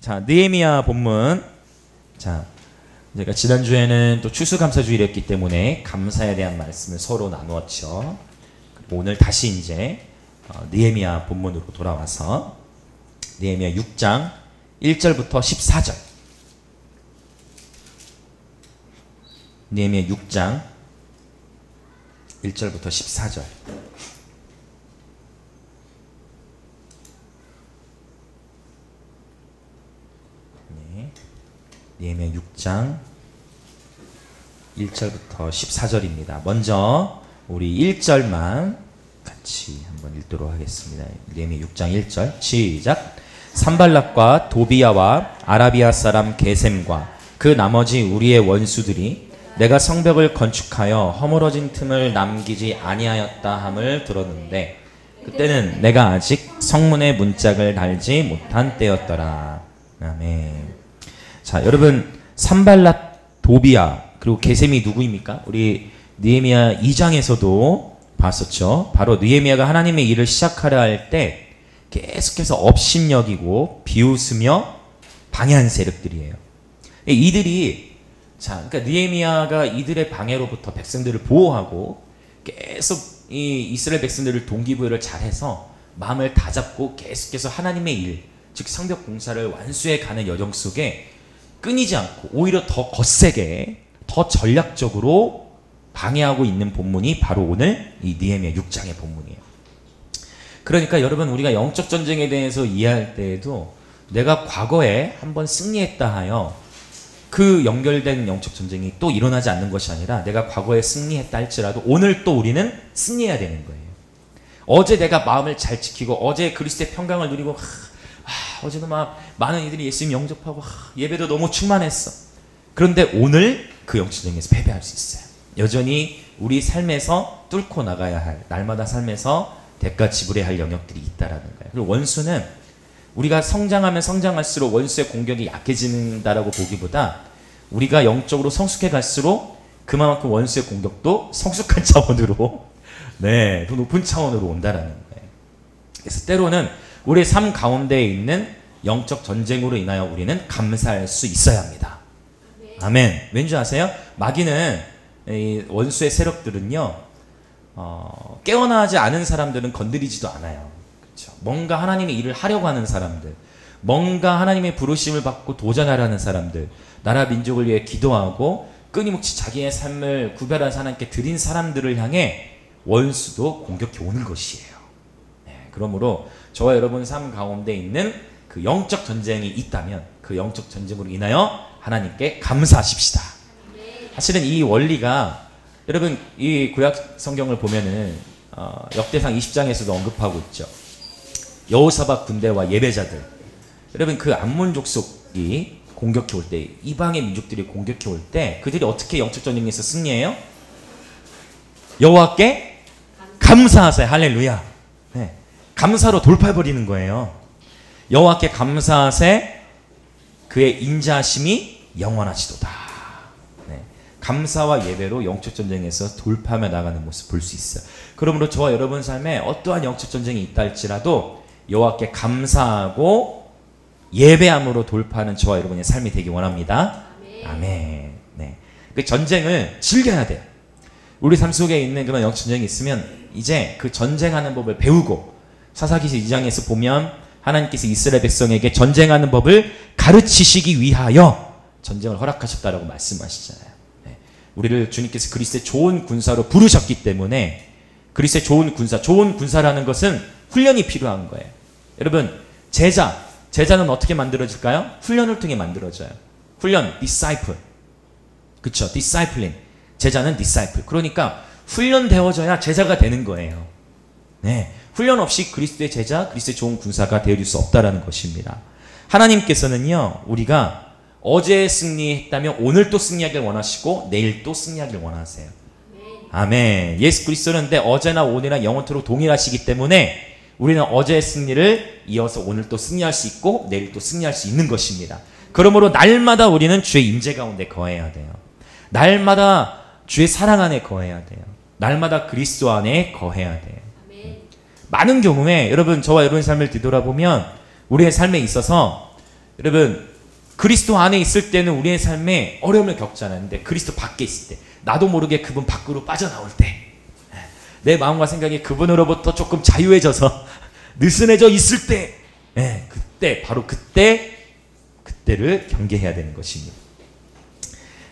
자, 느헤미야 본문. 자, 제가 지난주에는 또 추수감사주일이었기 때문에 감사에 대한 말씀을 서로 나누었죠. 그리고 오늘 다시 이제 느헤미야 본문으로 돌아와서 느헤미야 6장 1절부터 14절. 느헤미야 6장 1절부터 14절. 느헤미야 6장 1절부터 14절입니다. 먼저 우리 1절만 같이 한번 읽도록 하겠습니다. 느헤미야 6장 1절 시작. 산발락과 도비야와 아라비아 사람 게셈과 그 나머지 우리의 원수들이 내가 성벽을 건축하여 허물어진 틈을 남기지 아니하였다 함을 들었는데 그때는 내가 아직 성문에 문짝을 달지 못한 때였더라. 아멘. 자, 여러분, 산발락, 도비야, 그리고 게셈이 누구입니까? 우리 느헤미야 2장에서도 봤었죠. 바로 느헤미야가 하나님의 일을 시작하려 할 때 계속해서 업신여기고 비웃으며 방해한 세력들이에요. 이들이, 자, 그러니까 느헤미야가 이들의 방해로부터 백성들을 보호하고 계속 이 이스라엘 백성들을 동기부여를 잘해서 마음을 다잡고 계속해서 하나님의 일, 즉 성벽 공사를 완수해 가는 여정 속에 끊이지 않고 오히려 더 거세게 더 전략적으로 방해하고 있는 본문이 바로 오늘 이 느헤미야 6장의 본문이에요. 그러니까 여러분, 우리가 영적 전쟁에 대해서 이해할 때에도 내가 과거에 한번 승리했다 하여 그 연결된 영적 전쟁이 또 일어나지 않는 것이 아니라 내가 과거에 승리했다 할지라도 오늘 또 우리는 승리해야 되는 거예요. 어제 내가 마음을 잘 지키고 어제 그리스도의 평강을 누리고 어제도 막 많은 이들이 예수님 영접하고 예배도 너무 충만했어. 그런데 오늘 그 영적전쟁에서 패배할 수 있어요. 여전히 우리 삶에서 뚫고 나가야 할, 날마다 삶에서 대가 지불해야 할 영역들이 있다라는 거예요. 그리고 원수는 우리가 성장하면 성장할수록 원수의 공격이 약해진다라고 보기보다 우리가 영적으로 성숙해 갈수록 그만큼 원수의 공격도 성숙한 차원으로 더 높은 차원으로 온다라는 거예요. 그래서 때로는 우리의 삶 가운데에 있는 영적 전쟁으로 인하여 우리는 감사할 수 있어야 합니다. 아멘. 왠지 아세요? 마귀는, 이 원수의 세력들은요, 깨어나지 않은 사람들은 건드리지도 않아요. 그렇죠? 뭔가 하나님의 일을 하려고 하는 사람들, 뭔가 하나님의 부르심을 받고 도전하려는 사람들, 나라 민족을 위해 기도하고 끊임없이 자기의 삶을 구별한 하나님께 드린 사람들을 향해 원수도 공격해 오는 것이에요. 그러므로 저와 여러분 삶 가운데 있는 그 영적 전쟁이 있다면 그 영적 전쟁으로 인하여 하나님께 감사하십시다. 사실은 이 원리가 여러분 이 구약 성경을 보면은 역대상 20장에서도 언급하고 있죠. 여호사밧 군대와 예배자들, 여러분 그 암몬 족속이 공격해 올 때, 이방의 민족들이 공격해 올 때 그들이 어떻게 영적 전쟁에서 승리해요? 여호와께 감사하세요. 할렐루야. 네. 감사로 돌파해버리는 거예요. 여호와께 감사하세 그의 인자하심이 영원하시도다. 네. 감사와 예배로 영적 전쟁에서 돌파하며 나가는 모습 볼 수 있어요. 그러므로 저와 여러분 삶에 어떠한 영적 전쟁이 있다 할지라도 여호와께 감사하고 예배함으로 돌파하는 저와 여러분의 삶이 되기 원합니다. 아멘. 네. 그 전쟁을 즐겨야 돼요. 우리 삶 속에 있는 그런 영적 전쟁이 있으면 이제 그 전쟁하는 법을 배우고, 사사기서 2장에서 보면 하나님께서 이스라엘 백성에게 전쟁하는 법을 가르치시기 위하여 전쟁을 허락하셨다라고 말씀하시잖아요. 네. 우리를 주님께서 그리스도의 좋은 군사로 부르셨기 때문에 그리스도의 좋은 군사라는 것은 훈련이 필요한 거예요. 여러분, 제자는 어떻게 만들어질까요? 훈련을 통해 만들어져요. 훈련, disciple. 그쵸? discipline. 제자는 disciple. 그러니까 훈련되어져야 제자가 되는 거예요. 네. 훈련 없이 그리스도의 제자, 그리스도의 좋은 군사가 되어질 수 없다라는 것입니다. 하나님께서는요, 우리가 어제 승리했다면 오늘 또 승리하길 원하시고 내일 또 승리하길 원하세요. 아멘. 예수 그리스도는 내 어제나 오늘이나 영원토록 동일하시기 때문에 우리는 어제의 승리를 이어서 오늘 또 승리할 수 있고 내일 또 승리할 수 있는 것입니다. 그러므로 날마다 우리는 주의 임재 가운데 거해야 돼요. 날마다 주의 사랑 안에 거해야 돼요. 날마다 그리스도 안에 거해야 돼요. 많은 경우에 여러분, 저와 여러분의 삶을 뒤돌아보면 우리의 삶에 있어서 여러분 그리스도 안에 있을 때는 우리의 삶에 어려움을 겪잖아요. 근데 그리스도 밖에 있을 때, 나도 모르게 그분 밖으로 빠져나올 때, 내 마음과 생각이 그분으로부터 조금 자유해져서 느슨해져 있을 때, 그때 바로 그때를 경계해야 되는 것입니다.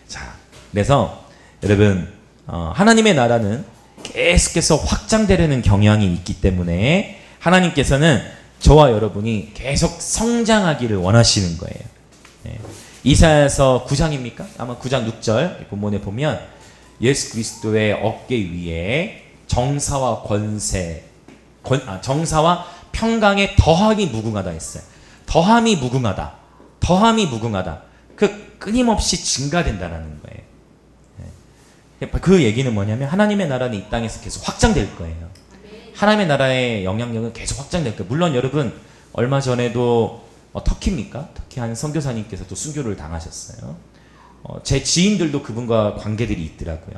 자, 그래서 여러분 하나님의 나라는 계속해서 확장되려는 경향이 있기 때문에 하나님께서는 저와 여러분이 계속 성장하기를 원하시는 거예요. 이사야서 9장입니까? 아마 9장 6절 본문에 보면 예수 그리스도의 어깨 위에 정사와 정사와 평강의 더함이 무궁하다 했어요. 더함이 무궁하다. 그 끊임없이 증가된다라는 거예요. 그 얘기는 뭐냐면 하나님의 나라는 이 땅에서 계속 확장될 거예요. 하나님의 나라의 영향력은 계속 확장될 거예요. 물론 여러분 얼마 전에도 터키입니까? 터키 한 선교사님께서 또 순교를 당하셨어요. 제 지인들도 그분과 관계들이 있더라고요.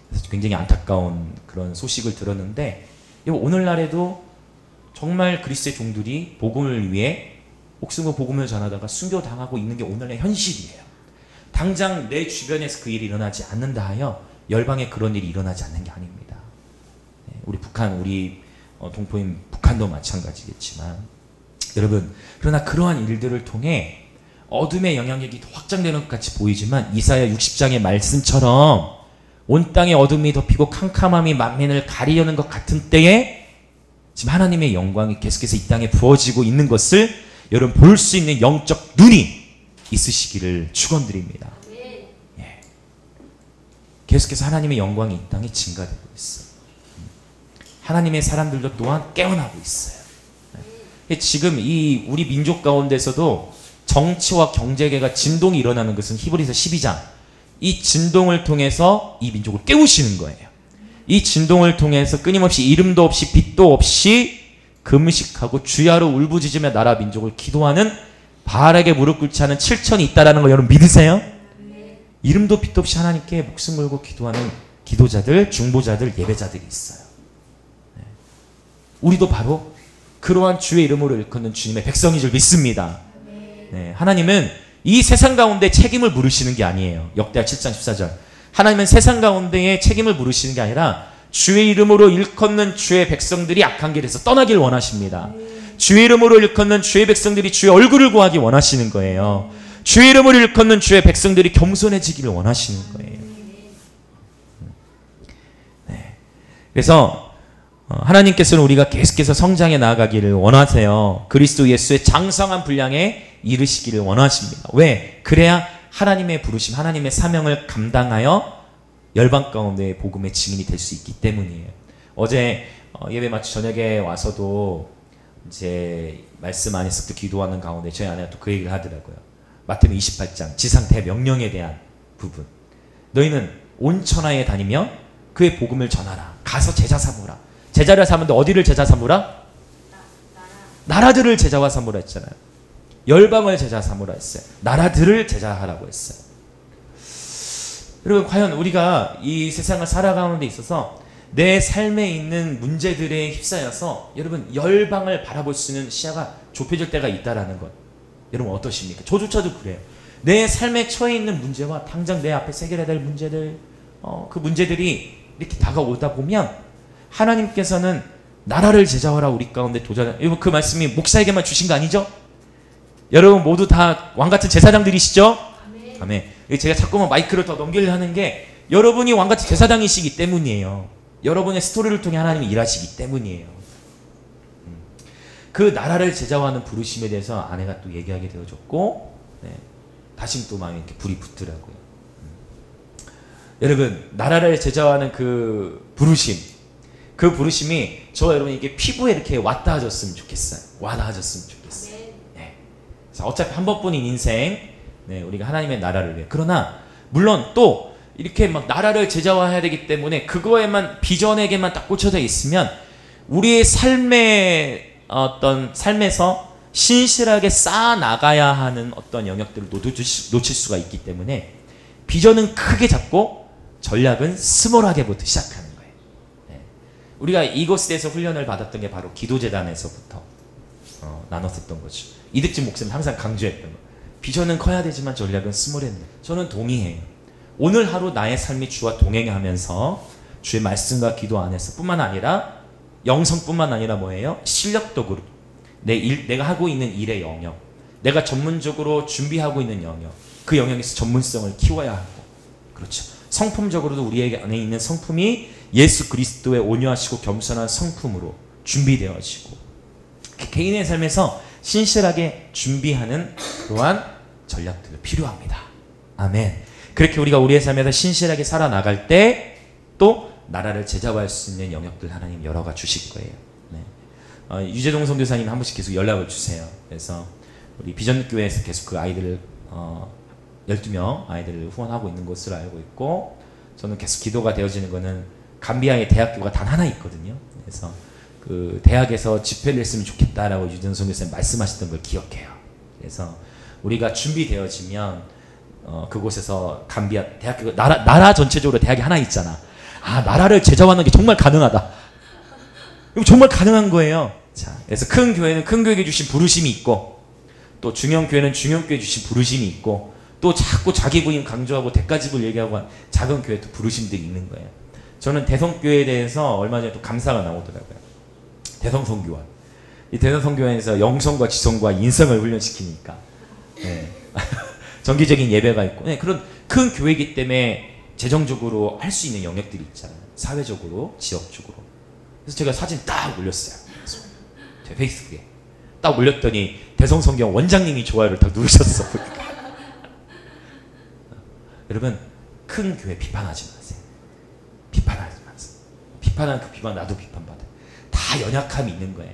그래서 굉장히 안타까운 그런 소식을 들었는데 오늘날에도 정말 그리스도의 종들이 복음을 위해 목숨과 복음을 전하다가 순교 당하고 있는 게 오늘의 현실이에요. 당장 내 주변에서 그 일이 일어나지 않는다 하여 열방에 그런 일이 일어나지 않는 게 아닙니다. 우리 북한, 우리 동포인 북한도 마찬가지겠지만 여러분, 그러나 그러한 일들을 통해 어둠의 영향력이 더 확장되는 것 같이 보이지만 이사야 60장의 말씀처럼 온 땅의 어둠이 덮이고 캄캄함이 만민을 가리려는 것 같은 때에 지금 하나님의 영광이 계속해서 이 땅에 부어지고 있는 것을 여러분 볼 수 있는 영적 눈이 있으시기를 축원드립니다. 예. 계속해서 하나님의 영광이 이 땅에 증가되고 있어요. 하나님의 사람들도 또한 깨어나고 있어요. 지금 이 우리 민족 가운데서도 정치와 경제계가 진동이 일어나는 것은 히브리서 12장 이 진동을 통해서 이 민족을 깨우시는 거예요. 이 진동을 통해서 끊임없이 이름도 없이 빛도 없이 금식하고 주야로 울부짖으며 나라 민족을 기도하는 바알에게 무릎 꿇지 않은 7천이 있다라는 거 여러분 믿으세요? 이름도 빛도 없이 하나님께 목숨 걸고 기도하는 기도자들, 중보자들, 예배자들이 있어요. 우리도 바로 그러한 주의 이름으로 일컫는 주님의 백성인 줄 믿습니다. 하나님은 이 세상 가운데 책임을 물으시는 게 아니에요. 역대하 7장 14절. 하나님은 세상 가운데에 책임을 물으시는 게 아니라 주의 이름으로 일컫는 주의 백성들이 악한 길에서 떠나길 원하십니다. 주의 이름으로 일컫는 주의 백성들이 주의 얼굴을 구하기 원하시는 거예요. 주의 이름으로 일컫는 주의 백성들이 겸손해지기를 원하시는 거예요. 그래서 하나님께서는 우리가 계속해서 성장해 나아가기를 원하세요. 그리스도 예수의 장성한 분량에 이르시기를 원하십니다. 왜? 그래야 하나님의 부르심, 하나님의 사명을 감당하여 열방 가운데 복음의 증인이 될 수 있기 때문이에요. 어제 예배 마치 저녁에 와서도 이제 말씀 안에서 또 기도하는 가운데 저희 아내가 또 그 얘기를 하더라고요. 마태복음 28장 지상 대명령에 대한 부분. 너희는 온 천하에 다니며 그의 복음을 전하라. 가서 제자 삼으라. 제자를 삼는데 어디를 제자 삼으라? 나라들을 제자와 삼으라 했잖아요. 열방을 제자 삼으라 했어요. 나라들을 제자하라고 했어요. 여러분 과연 우리가 이 세상을 살아가는 데 있어서 내 삶에 있는 문제들에 휩싸여서 여러분 열방을 바라볼 수 있는 시야가 좁혀질 때가 있다라는 것 여러분 어떠십니까? 저조차도 그래요. 내 삶에 처해 있는 문제와 당장 내 앞에 해결해야 될 문제들 그 문제들이 이렇게 다가오다 보면 하나님께서는 나라를 제자하라 우리 가운데 도전하 여러분 그 말씀이 목사에게만 주신 거 아니죠? 여러분 모두 다 왕같은 제사장들이시죠? 아멘. 아멘. 제가 자꾸만 마이크를 더 넘기려 하는 게 여러분이 왕같은 제사장이시기 때문이에요. 여러분의 스토리를 통해 하나님이 일하시기 때문이에요. 그 나라를 제자화하는 부르심에 대해서 아내가 또 얘기하게 되어졌고 다시 또 마음에 이렇게 불이 붙더라고요. 여러분 나라를 제자화하는 그 부르심이 저와 여러분에게 피부에 이렇게 와닿아졌으면 좋겠어요. 와닿아졌으면 좋겠어요. 자, 어차피 한 번뿐인 인생 우리가 하나님의 나라를 위해 그러나 물론 또 이렇게 막 나라를 제자화해야 되기 때문에 그거에만 비전에게만 딱 꽂혀져 있으면 우리의 삶에서 신실하게 쌓아 나가야 하는 어떤 영역들을 놓칠 수가 있기 때문에 비전은 크게 잡고 전략은 스몰하게부터 시작하는 거예요. 우리가 이곳에서 훈련을 받았던 게 바로 기도재단에서부터 나눴었던 거죠. 이득진 목사님 항상 강조했던 거. 비전은 커야 되지만 전략은 스몰했네. 저는 동의해요. 오늘 하루 나의 삶이 주와 동행하면서 주의 말씀과 기도 안에서 뿐만 아니라 영성뿐만 아니라 뭐예요? 실력적으로 내가 하고 있는 일의 영역, 내가 전문적으로 준비하고 있는 영역, 그 영역에서 전문성을 키워야 하고, 그렇죠. 성품적으로도 우리 안에 있는 성품이 예수 그리스도의 온유하시고 겸손한 성품으로 준비되어지고, 개인의 삶에서 신실하게 준비하는 그러한 전략들이 필요합니다. 아멘. 그렇게 우리가 우리의 삶에서 신실하게 살아나갈 때 또 나라를 제자화할 수 있는 영역들 하나님 열어가 주실 거예요. 네. 유재동 선교사님 한 번씩 계속 연락을 주세요. 그래서 우리 비전교회에서 계속 그 아이들을 12명 아이들을 후원하고 있는 것을 알고 있고, 저는 계속 기도가 되어지는 거는 감비아의 대학교가 단 하나 있거든요. 그래서 그 대학에서 집회를 했으면 좋겠다라고 유재동 선교사님 말씀하셨던 걸 기억해요. 그래서 우리가 준비되어지면 그곳에서 감비아 대학교, 나라 전체적으로 대학이 하나 있잖아. 아, 나라를 제자화하는 게 정말 가능하다. 이거 정말 가능한 거예요. 자, 그래서 큰 교회는 큰 교회에 주신 부르심이 있고, 또 중형 교회는 중형 교회에 주신 부르심이 있고, 또 자꾸 자기 부임 강조하고 대가집을 얘기하고 한 작은 교회 또 부르심들이 있는 거예요. 저는 대성교회에 대해서 얼마 전에 또 감사가 나오더라고요. 대성성교원. 이 대성성교원에서 영성과 지성과 인성을 훈련시키니까, 네. 정기적인 예배가 있고, 네. 그런 큰 교회이기 때문에 재정적으로 할 수 있는 영역들이 있잖아요. 사회적으로, 지역적으로. 그래서 제가 사진 딱 올렸어요. 제 페이스북에. 딱 올렸더니 대성성경 원장님이 좋아요를 딱 누르셨어. 여러분, 큰 교회 비판하지 마세요. 비판하지 마세요. 비판하는 그 비판 나도 비판받아요. 다 연약함이 있는 거예요.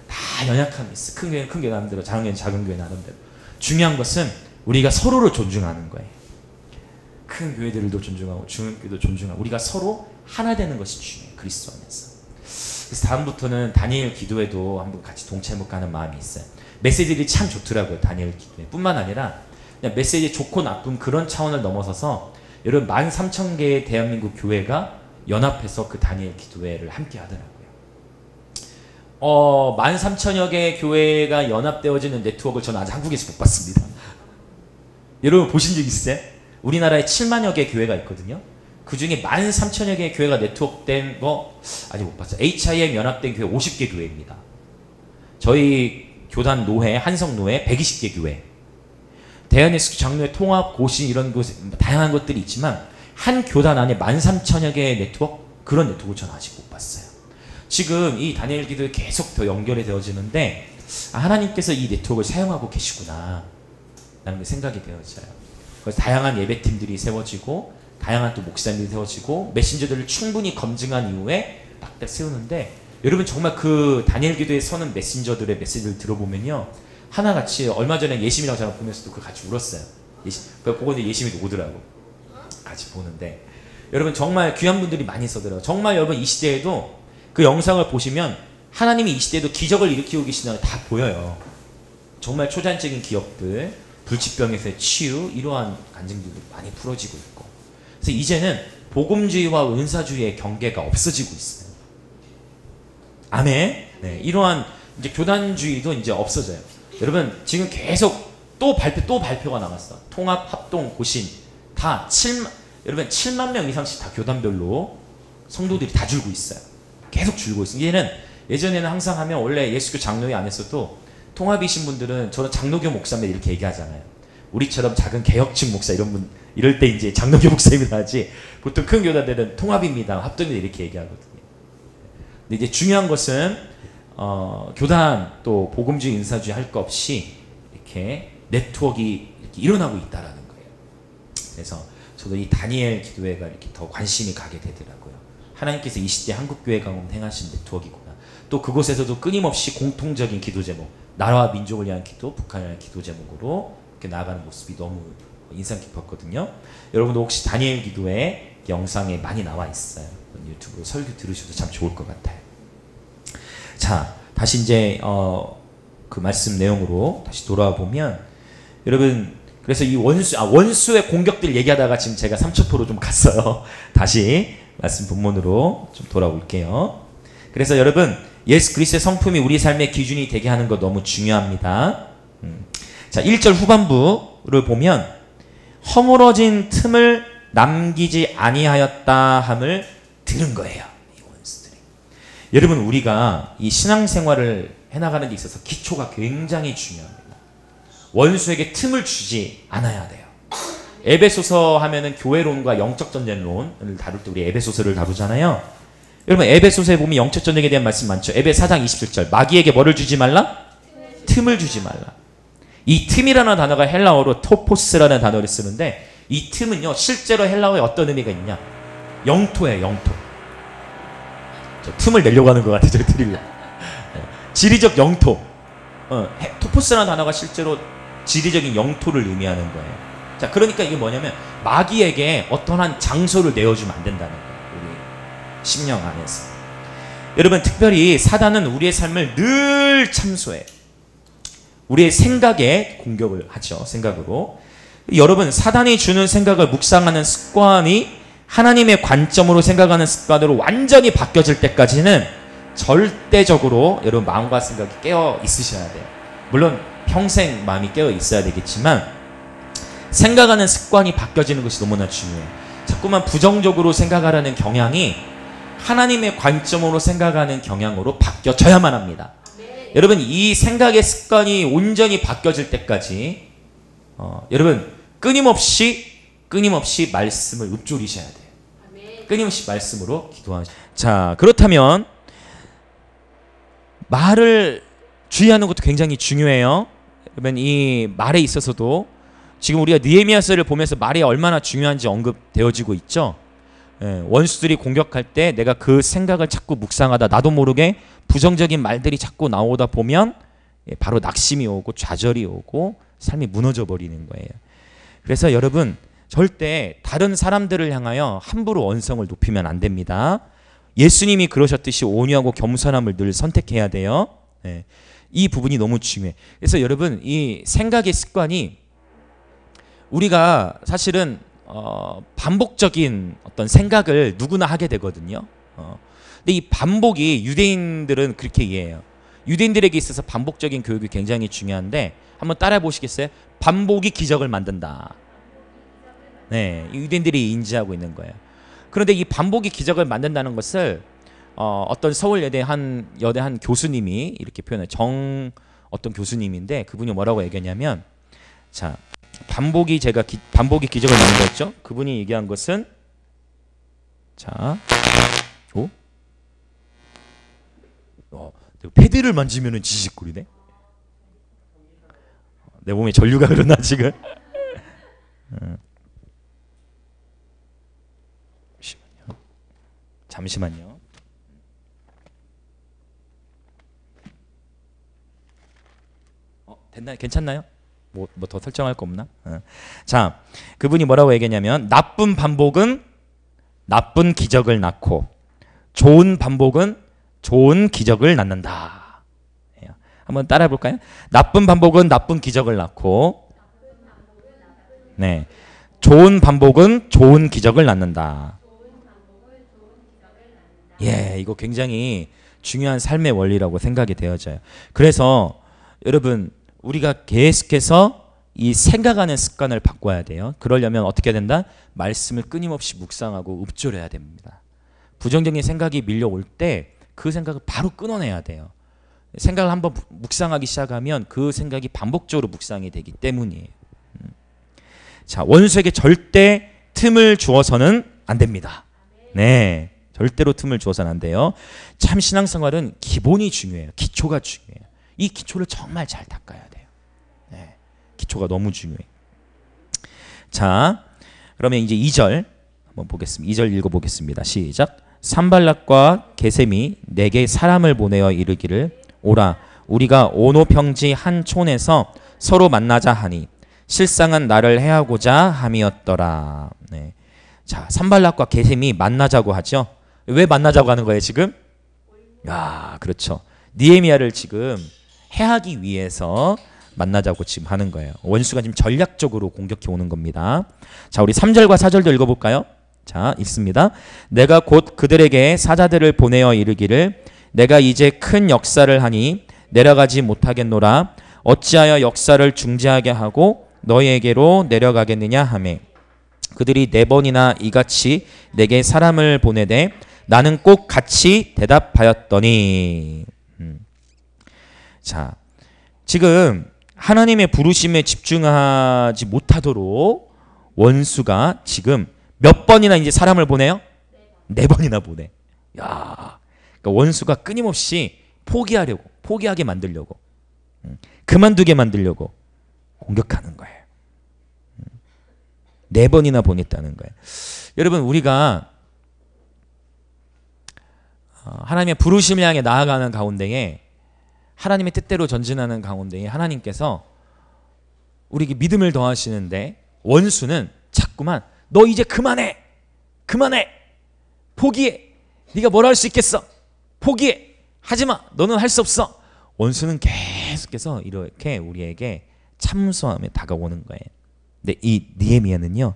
다 연약함이 있어. 큰 교회는 큰 교회 나름대로, 작은 교회는 작은 교회 나름대로. 중요한 것은 우리가 서로를 존중하는 거예요. 큰 교회들도 존중하고 중교회도 존중하고 우리가 서로 하나 되는 것이 중요해요. 그리스도 안에서. 그래서 다음부터는 다니엘 기도회도 한번 같이 동참해볼까 하는 마음이 있어요. 메시지들이 참 좋더라고요. 다니엘 기도회 뿐만 아니라 그냥 메시지 좋고 나쁜 그런 차원을 넘어서서 여러분 13,000개의 대한민국 교회가 연합해서 그 다니엘 기도회를 함께 하더라고요. 13,000여 개의 교회가 연합되어지는 네트워크를 저는 아직 한국에서 못 봤습니다. 여러분 보신 적 있으세요? 우리나라에 7만여 개의 교회가 있거든요. 그 중에 13,000여 개의 교회가 네트워크된 거 아직 못 봤어요. HIM 연합된 교회 50개 교회입니다. 저희 교단 노회, 한성노회 120개 교회, 대한예수교 장로회 통합, 고신 이런 곳 다양한 것들이 있지만 한 교단 안에 13,000여 개의 네트워크, 그런 네트워크를 저는 아직 못 봤어요. 지금 이 다니엘 기도에 계속 더 연결이 되어지는데 하나님께서 이 네트워크를 사용하고 계시구나 라는 게 생각이 되어져요. 그래서 다양한 예배팀들이 세워지고 다양한 또 목사님들이 세워지고 메신저들을 충분히 검증한 이후에 딱 세우는데, 여러분 정말 그 다니엘 기도에 서는 메신저들의 메시지를 들어보면요, 하나같이 얼마 전에 예심이라고 제가 보면서도 그 같이 울었어요. 그거 보고 예심이도 오더라고. 같이 보는데 여러분 정말 귀한 분들이 많이 서더라고요. 정말 여러분 이 시대에도 그 영상을 보시면 하나님이 이 시대에도 기적을 일으키고 계시다는 게 다 보여요. 정말 초자연적인 기업들, 불치병에서의 치유, 이러한 간증들도 많이 풀어지고 있고, 그래서 이제는 복음주의와 은사주의의 경계가 없어지고 있어요. 아멘. 네, 이러한 이제 교단주의도 이제 없어져요. 여러분 지금 계속 또 발표가 나왔어. 통합, 합동, 고신 다 여러분 7만 명 이상씩 다 교단별로 성도들이 다 줄고 있어요. 계속 줄고 있어요. 예전에는 항상 하면 원래 예수교 장로회 안에서도 통합이신 분들은 저는 장로교 목사입니다 이렇게 얘기하잖아요. 우리처럼 작은 개혁층 목사 이럴 때 이제 장로교 목사입니다 하지, 보통 큰 교단들은 통합입니다, 합동입니다 이렇게 얘기하거든요. 근데 이제 중요한 것은 교단 또 복음주의, 은사주의 할 것 없이 이렇게 네트워크가 이렇게 일어나고 있다라는 거예요. 그래서 저도 이 다니엘 기도회가 이렇게 더 관심이 가게 되더라고요. 하나님께서 이 시대 한국교회 가운데 행하신 네트워크이구나. 또 그곳에서도 끊임없이 공통적인 기도 제목, 나라와 민족을 위한 기도, 북한을 위한 기도 제목으로 이렇게 나아가는 모습이 너무 인상 깊었거든요. 여러분도 혹시 다니엘 기도회 영상에 많이 나와 있어요. 유튜브로 설교 들으셔도 참 좋을 것 같아요. 자, 다시 이제 그 말씀 내용으로 다시 돌아와 보면, 여러분 그래서 이 원수의 공격들 얘기하다가 지금 제가 3첩포로 좀 갔어요. 다시 말씀 본문으로 좀 돌아올게요. 그래서 여러분 예수 그리스도의 성품이 우리 삶의 기준이 되게 하는 거 너무 중요합니다. 자, 1절 후반부를 보면 허물어진 틈을 남기지 아니하였다 함을 들은 거예요. 이 원수들이. 여러분, 우리가 이 신앙생활을 해나가는 데 있어서 기초가 굉장히 중요합니다. 원수에게 틈을 주지 않아야 돼요. 에베소서 하면은 교회론과 영적 전쟁론을 다룰 때 우리 에베소서를 다루잖아요. 여러분, 에베소서에 보면 영적 전쟁에 대한 말씀 많죠. 에베 4장 27절. 마귀에게 뭐를 주지 말라? 틈을 주지 말라. 이 틈이라는 단어가 헬라어로 토포스라는 단어를 쓰는데, 이 틈은요 실제로 헬라어에 어떤 의미가 있냐? 영토예요. 영토. 저 틈을 내려고 하는 것 같아요. 제가 드리려고. 지리적 영토. 토포스라는 단어가 실제로 지리적인 영토를 의미하는 거예요. 자, 그러니까 이게 뭐냐면 마귀에게 어떠한 장소를 내어주면 안 된다는 거예요. 우리 심령 안에서. 여러분, 특별히 사단은 우리의 삶을 늘 참소해요. 우리의 생각에 공격을 하죠. 생각으로. 여러분, 사단이 주는 생각을 묵상하는 습관이 하나님의 관점으로 생각하는 습관으로 완전히 바뀌어질 때까지는 절대적으로 여러분 마음과 생각이 깨어 있으셔야 돼요. 물론 평생 마음이 깨어 있어야 되겠지만 생각하는 습관이 바뀌어지는 것이 너무나 중요해요. 자꾸만 부정적으로 생각하라는 경향이 하나님의 관점으로 생각하는 경향으로 바뀌어져야만 합니다. 여러분, 이 생각의 습관이 온전히 바뀌어질 때까지 여러분 끊임없이 말씀을 읊조리셔야 돼요. 끊임없이 말씀으로 기도하셔야 돼요. 자, 그렇다면 말을 주의하는 것도 굉장히 중요해요. 여러분, 이 말에 있어서도 지금 우리가 느헤미야서를 보면서 말이 얼마나 중요한지 언급되어지고 있죠. 원수들이 공격할 때 내가 그 생각을 자꾸 묵상하다 나도 모르게 부정적인 말들이 자꾸 나오다 보면 바로 낙심이 오고 좌절이 오고 삶이 무너져 버리는 거예요. 그래서 여러분, 절대 다른 사람들을 향하여 함부로 언성을 높이면 안 됩니다. 예수님이 그러셨듯이 온유하고 겸손함을 늘 선택해야 돼요. 이 부분이 너무 중요해. 그래서 여러분, 이 생각의 습관이 우리가 사실은 반복적인 어떤 생각을 누구나 하게 되거든요. 근데 이 반복이 유대인들은 그렇게 이해해요. 유대인들에게 있어서 반복적인 교육이 굉장히 중요한데 한번 따라해 보시겠어요? 반복이 기적을 만든다. 네, 유대인들이 인지하고 있는 거예요. 그런데 이 반복이 기적을 만든다는 것을 어떤 서울여대 한 교수님이 이렇게 표현해요. 어떤 교수님인데 그분이 뭐라고 얘기했냐면, 자, 반복이 기적을 만들었죠. 그분이 얘기한 것은, 자, 패드를 만지면은 지직거리네. 내 몸에 전류가 그러나 지금. 잠시만요. 됐나요? 괜찮나요? 뭐 더 설정할 거 없나? 자, 그분이 뭐라고 얘기했냐면, 나쁜 반복은 나쁜 기적을 낳고 좋은 반복은 좋은 기적을 낳는다. 한번 따라해 볼까요? 나쁜 반복은 나쁜 기적을 낳고, 네, 좋은 반복은 좋은 기적을 낳는다. 예, 이거 굉장히 중요한 삶의 원리라고 생각이 되어져요. 그래서 여러분, 우리가 계속해서 이 생각하는 습관을 바꿔야 돼요. 그러려면 어떻게 된다? 말씀을 끊임없이 묵상하고 읊조려야 됩니다. 부정적인 생각이 밀려올 때 그 생각을 바로 끊어내야 돼요. 생각을 한번 묵상하기 시작하면 그 생각이 반복적으로 묵상이 되기 때문이에요. 자, 원수에게 절대 틈을 주어서는 안 됩니다. 네, 절대로 틈을 주어서는 안 돼요. 참 신앙생활은 기본이 중요해요. 기초가 중요해요. 이 기초를 정말 잘 닦아야 돼요. 네, 기초가 너무 중요해요. 자, 그러면 이제 2절 한번 보겠습니다. 2절 읽어보겠습니다. 시작. 산발락과 게셈이 내게 사람을 보내어 이르기를, 오라, 우리가 오노평지 한 촌에서 서로 만나자 하니 실상은 나를 해하고자 함이었더라. 네. 자, 산발락과 게셈이 만나자고 하죠. 왜 만나자고 하는 거예요 지금? 야, 그렇죠. 느헤미야를 지금 해하기 위해서 만나자고 지금 하는 거예요. 원수가 지금 전략적으로 공격해 오는 겁니다. 자, 우리 3절과 4절도 읽어볼까요? 자, 읽습니다. 내가 곧 그들에게 사자들을 보내어 이르기를, 내가 이제 큰 역사를 하니 내려가지 못하겠노라. 어찌하여 역사를 중지하게 하고 너희에게로 내려가겠느냐 하매 그들이 4번이나 이같이 내게 사람을 보내되 나는 꼭 같이 대답하였더니 자, 지금 하나님의 부르심에 집중하지 못하도록 원수가 지금 몇 번이나 이제 사람을 보내요? 4번이나 보내. 야, 그러니까 원수가 끊임없이 포기하게 만들려고, 그만두게 만들려고 공격하는 거예요. 4번이나 보냈다는 거예요. 여러분, 우리가 하나님의 부르심을 향해 나아가는 가운데에 하나님의 뜻대로 전진하는 가운데에 하나님께서 우리에게 믿음을 더하시는데 원수는 자꾸만 너 이제 그만해 포기해, 네가 뭘 할 수 있겠어, 포기해, 하지마, 너는 할 수 없어. 원수는 계속해서 이렇게 우리에게 참소하며 다가오는 거예요. 근데 이 느헤미야는요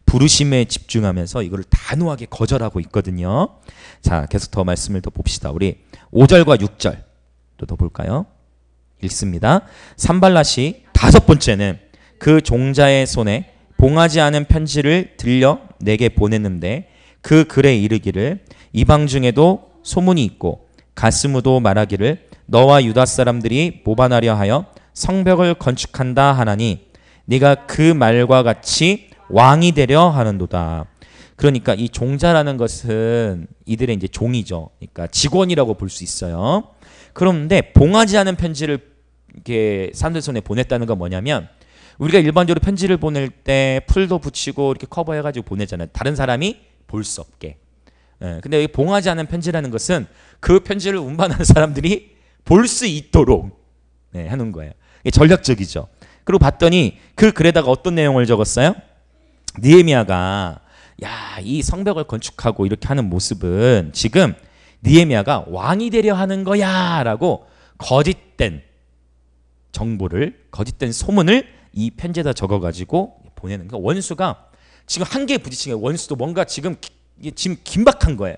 부르심에 집중하면서 이걸 단호하게 거절하고 있거든요. 자, 계속 더 말씀을 더 봅시다. 우리 5절과 6절 또 더 볼까요? 읽습니다. 산발랏이 5번째는 그 종자의 손에 봉하지 않은 편지를 들려 내게 보냈는데 그 글에 이르기를 이방 중에도 소문이 있고 가스무도 말하기를 너와 유다 사람들이 모반하려 하여 성벽을 건축한다 하나니 네가 그 말과 같이 왕이 되려 하는도다. 그러니까 이 종자라는 것은 이들의 이제 종이죠. 그러니까 직원이라고 볼 수 있어요. 그런데 봉하지 않은 편지를 이렇게 사람들 손에 보냈다는 건 뭐냐면 우리가 일반적으로 편지를 보낼 때 풀도 붙이고 이렇게 커버해가지고 보내잖아요. 다른 사람이 볼 수 없게. 근데 여기 봉하지 않은 편지라는 것은 그 편지를 운반하는 사람들이 볼 수 있도록 하는 거예요. 이게 전략적이죠. 그리고 봤더니 그 글에다가 어떤 내용을 적었어요? 느헤미야가 이 성벽을 건축하고 이렇게 하는 모습은 지금 느헤미야가 왕이 되려 하는 거야 라고 거짓된 정보를, 거짓된 소문을 이 편지에다 적어가지고 보내는 거예요. 원수가 지금 한계에 부딪힌 거예요. 원수도 뭔가 지금 긴박한 거예요.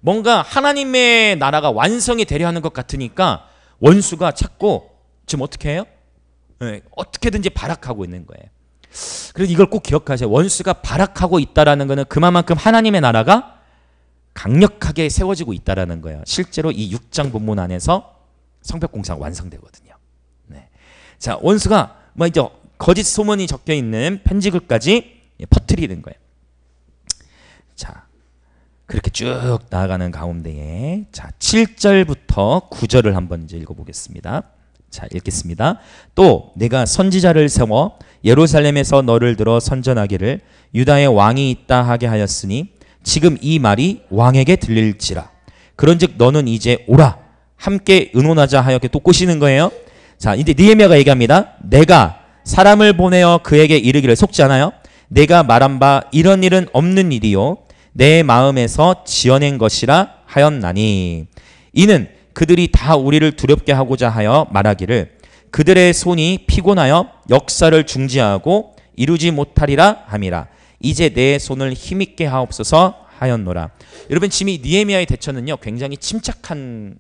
뭔가 하나님의 나라가 완성이 되려 하는 것 같으니까 원수가 자꾸 지금 어떻게 해요? 어떻게든지 발악하고 있는 거예요. 그래서 이걸 꼭 기억하세요. 원수가 발악하고 있다라는 것은 그만큼 하나님의 나라가 강력하게 세워지고 있다라는 거예요. 실제로 이 6장 본문 안에서 성벽 공사가 완성되거든요. 자, 원수가 이제 거짓 소문이 적혀 있는 편지글까지 퍼뜨리는 거예요. 자, 그렇게 쭉 나아가는 가운데에 자 7절부터 9절을 한번 이제 읽어보겠습니다. 자, 읽겠습니다. 또 내가 선지자를 세워 예루살렘에서 너를 들어 선전하기를 유다의 왕이 있다 하게 하였으니 지금 이 말이 왕에게 들릴지라. 그런즉 너는 이제 오라 함께 의논하자 하여 또 꼬시는 거예요. 자, 이제 느헤미야가 얘기합니다. 내가 사람을 보내어 그에게 이르기를, 속지 않아요? 내가 말한 바 이런 일은 없는 일이요 내 마음에서 지어낸 것이라 하였나니 이는 그들이 다 우리를 두렵게 하고자 하여 말하기를 그들의 손이 피곤하여 역사를 중지하고 이루지 못하리라 함이라. 이제 내 손을 힘있게 하옵소서 하였노라. 여러분, 지금 이 느헤미야의 대처는요 굉장히 침착한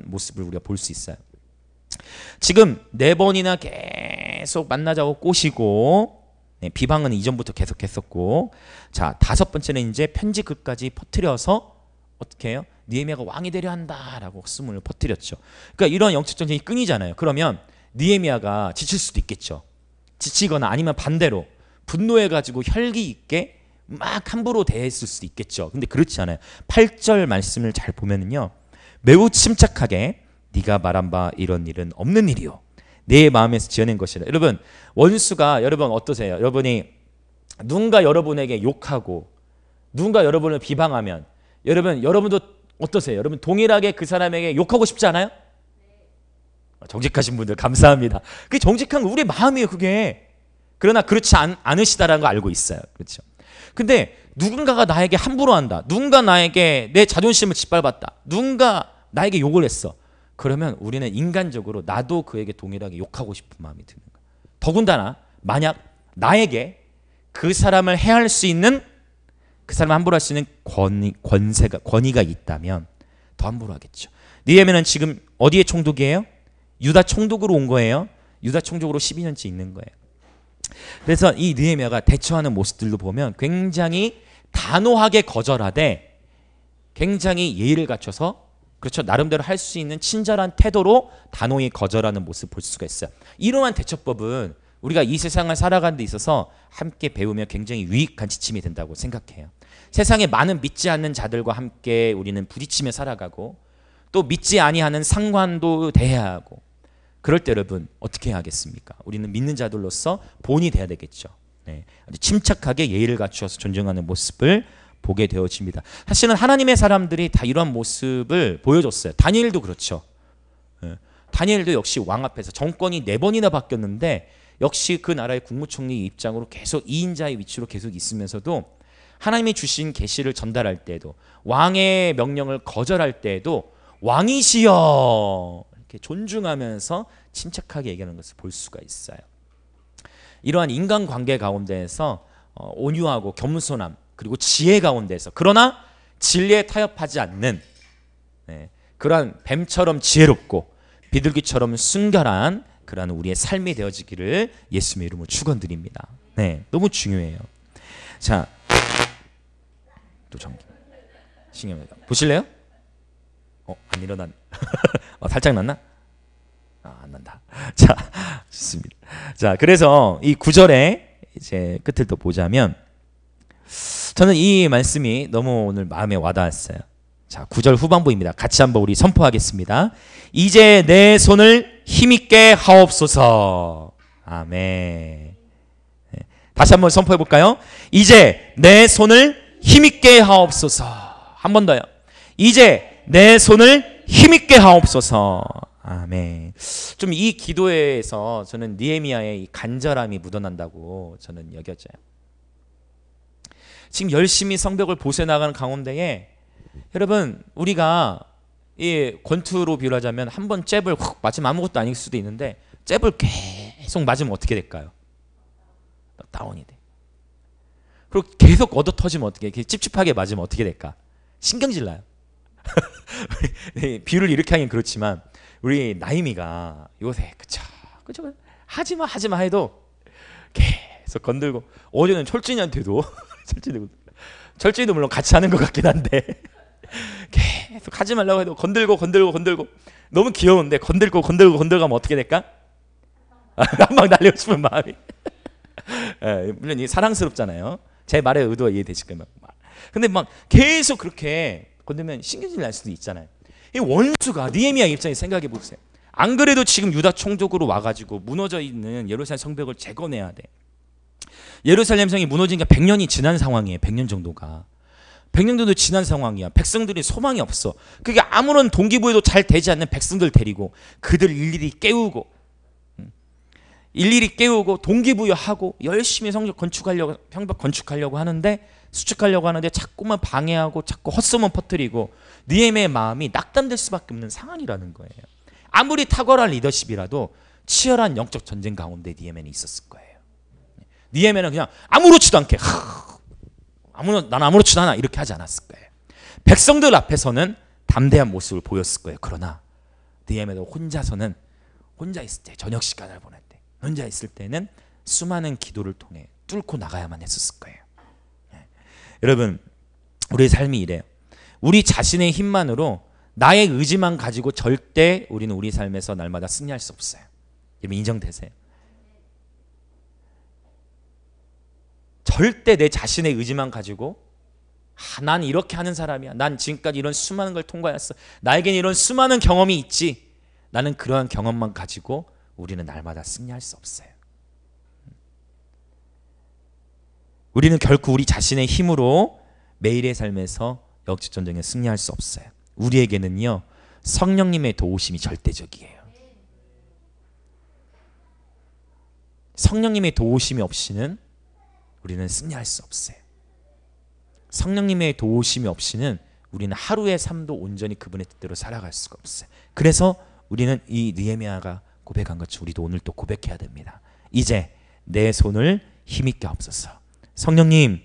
모습을 우리가 볼 수 있어요. 지금 4번이나 계속 만나자고 꼬시고 비방은 이전부터 계속했었고, 자 5번째는 이제 편지 글까지 퍼뜨려서 어떻게 해요? 느헤미야가 왕이 되려 한다라고 소문을 퍼뜨렸죠. 그러니까 이런 영적 전쟁이 끊이잖아요. 그러면 느헤미야가 지칠 수도 있겠죠. 지치거나 아니면 반대로 분노해가지고 혈기 있게 막 함부로 대했을 수도 있겠죠. 근데 그렇지 않아요. 8절 말씀을 잘 보면은요 매우 침착하게 네가 말한 바 이런 일은 없는 일이요 내 마음에서 지어낸 것이라. 여러분, 원수가 여러분 어떠세요? 여러분이 누군가 여러분에게 욕하고 누군가 여러분을 비방하면 여러분도 어떠세요? 여러분 동일하게 그 사람에게 욕하고 싶지 않아요? 정직하신 분들 감사합니다. 그게 정직한 거 우리의 마음이에요, 그게. 그러나 그렇지 않으시다라는 거 알고 있어요. 그렇죠? 근데 누군가가 나에게 함부로 한다. 누군가 나에게 내 자존심을 짓밟았다. 누군가 나에게 욕을 했어. 그러면 우리는 인간적으로 나도 그에게 동일하게 욕하고 싶은 마음이 드는 거예요. 더군다나 만약 나에게 그 사람을 해할 수 있는, 그 사람을 함부로 할 수 있는 권위가 있다면 더 함부로 하겠죠. 느헤미야는 지금 어디에 총독이에요? 유다 총독으로 온 거예요. 유다 총독으로 12년째 있는 거예요. 그래서 이 느헤미야가 대처하는 모습들도 보면 굉장히 단호하게 거절하되 굉장히 예의를 갖춰서 그렇죠. 나름대로 할 수 있는 친절한 태도로 단호히 거절하는 모습을 볼 수가 있어요. 이러한 대처법은 우리가 이 세상을 살아가는 데 있어서 함께 배우면 굉장히 유익한 지침이 된다고 생각해요. 세상에 많은 믿지 않는 자들과 함께 우리는 부딪히며 살아가고 또 믿지 아니하는 상관도 대해야 하고 그럴 때 여러분 어떻게 하겠습니까? 우리는 믿는 자들로서 본이 돼야 되겠죠. 네. 침착하게 예의를 갖추어서 존중하는 모습을 보게 되어집니다. 사실은 하나님의 사람들이 다 이런 모습을 보여줬어요. 다니엘도 그렇죠. 다니엘도 역시 왕 앞에서 정권이 4번이나 바뀌었는데 역시 그 나라의 국무총리 입장으로 계속 2인자의 위치로 계속 있으면서도 하나님이 주신 계시를 전달할 때에도 왕의 명령을 거절할 때에도 왕이시여 이렇게 존중하면서 침착하게 얘기하는 것을 볼 수가 있어요. 이러한 인간관계 가운데에서 온유하고 겸손함 그리고 지혜 가운데서 그러나 진리에 타협하지 않는 그러한 뱀처럼 지혜롭고 비둘기처럼 순결한 그러한 우리의 삶이 되어지기를 예수님의 이름으로 축원드립니다. 네, 너무 중요해요. 자, 또 전기 신경을 보실래요? 안 일어난. 살짝 났나? 안 난다. 자, 좋습니다. 자, 그래서 이 9절에 이제 끝을 또 보자면 저는 이 말씀이 너무 오늘 마음에 와닿았어요. 자, 9절 후반부입니다. 같이 한번 우리 선포하겠습니다. 이제 내 손을 힘있게 하옵소서. 아멘. 다시 한번 선포해 볼까요? 이제 내 손을 힘있게 하옵소서. 한 번 더요. 이제 내 손을 힘있게 하옵소서. 아멘. 좀 이 기도에서 저는 느헤미야의 이 간절함이 묻어난다고 저는 여겨져요. 지금 열심히 성벽을 보세 나가는 가운데에 여러분 우리가 이 권투로 비유하자면 한 번 잽을 훅 맞으면 아무것도 아닐 수도 있는데 잽을 계속 맞으면 어떻게 될까요? 다운이 돼. 그리고 계속 얻어 터지면 어떻게 해? 찝찝하게 맞으면 어떻게 될까? 신경질 나요. 비유를 이렇게 하긴 그렇지만 우리 나이미가 요새 그쵸 하지마 해도 계속 건들고 어제는 철진이한테도 철진이도 물론 같이 하는 것 같긴 한데 계속 하지 말라고 해도 건들고 너무 귀여운데 건들고 하면 어떻게 될까? 한 방 날리고 싶은 마음이 물론 이 사랑스럽잖아요. 제 말의 의도가 이해되실 거예요. 근데 막 계속 그렇게 건들면 신경질 날 수도 있잖아요. 이 원수가 느헤미야 입장에서 생각해 보세요. 안 그래도 지금 유다 총독으로 와가지고 무너져 있는 예루살렘 성벽을 재건해야 돼. 예루살렘 성이 무너진 게 100년이 지난 상황이에요. 100년 정도가 100년 정도 지난 상황이야. 백성들이 소망이 없어. 그게 아무런 동기부여도 잘 되지 않는 백성들 데리고 그들 일일이 깨우고 동기부여하고 열심히 성벽 건축하려고 하는데 수축하려고 하는데 자꾸만 방해하고 자꾸 헛소문 퍼뜨리고 느헤미야의 마음이 낙담될 수밖에 없는 상황이라는 거예요. 아무리 탁월한 리더십이라도 치열한 영적 전쟁 가운데 느헤미야는 있었을 거예요. 느헤미야는 그냥 아무렇지도 않게 난 아무렇지도 않아 이렇게 하지 않았을 거예요. 백성들 앞에서는 담대한 모습을 보였을 거예요. 그러나 느헤미야도 혼자 있을 때 저녁 시간을 보낼 때 혼자 있을 때는 수많은 기도를 통해 뚫고 나가야만 했었을 거예요. 여러분 우리의 삶이 이래요. 우리 자신의 힘만으로 나의 의지만 가지고 절대 우리는 우리 삶에서 날마다 승리할 수 없어요. 여러분 인정되세요? 절대 내 자신의 의지만 가지고 난 이렇게 하는 사람이야. 난 지금까지 이런 수많은 걸 통과했어. 나에겐 이런 수많은 경험이 있지. 나는 그러한 경험만 가지고 우리는 날마다 승리할 수 없어요. 우리는 결코 우리 자신의 힘으로 매일의 삶에서 영적 전쟁에 승리할 수 없어요. 우리에게는요 성령님의 도우심이 절대적이에요. 성령님의 도우심이 없이는 우리는 승리할 수 없어요. 성령님의 도우심이 없이는 우리는 하루의 삶도 온전히 그분의 뜻대로 살아갈 수가 없어요. 그래서 우리는 이 느헤미야가 고백한 것처럼 우리도 오늘 또 고백해야 됩니다. 이제 내 손을 힘있게 하옵소서. 성령님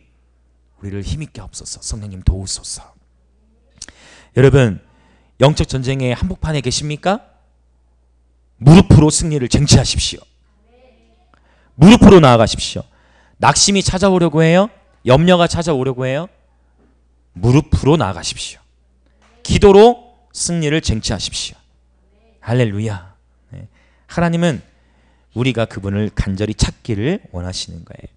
우리를 힘있게 하옵소서. 성령님 도우소서. 여러분 영적 전쟁의 한복판에 계십니까? 무릎으로 승리를 쟁취하십시오. 무릎으로 나아가십시오. 낙심이 찾아오려고 해요? 염려가 찾아오려고 해요? 무릎으로 나아가십시오. 기도로 승리를 쟁취하십시오. 할렐루야. 네. 하나님은 우리가 그분을 간절히 찾기를 원하시는 거예요.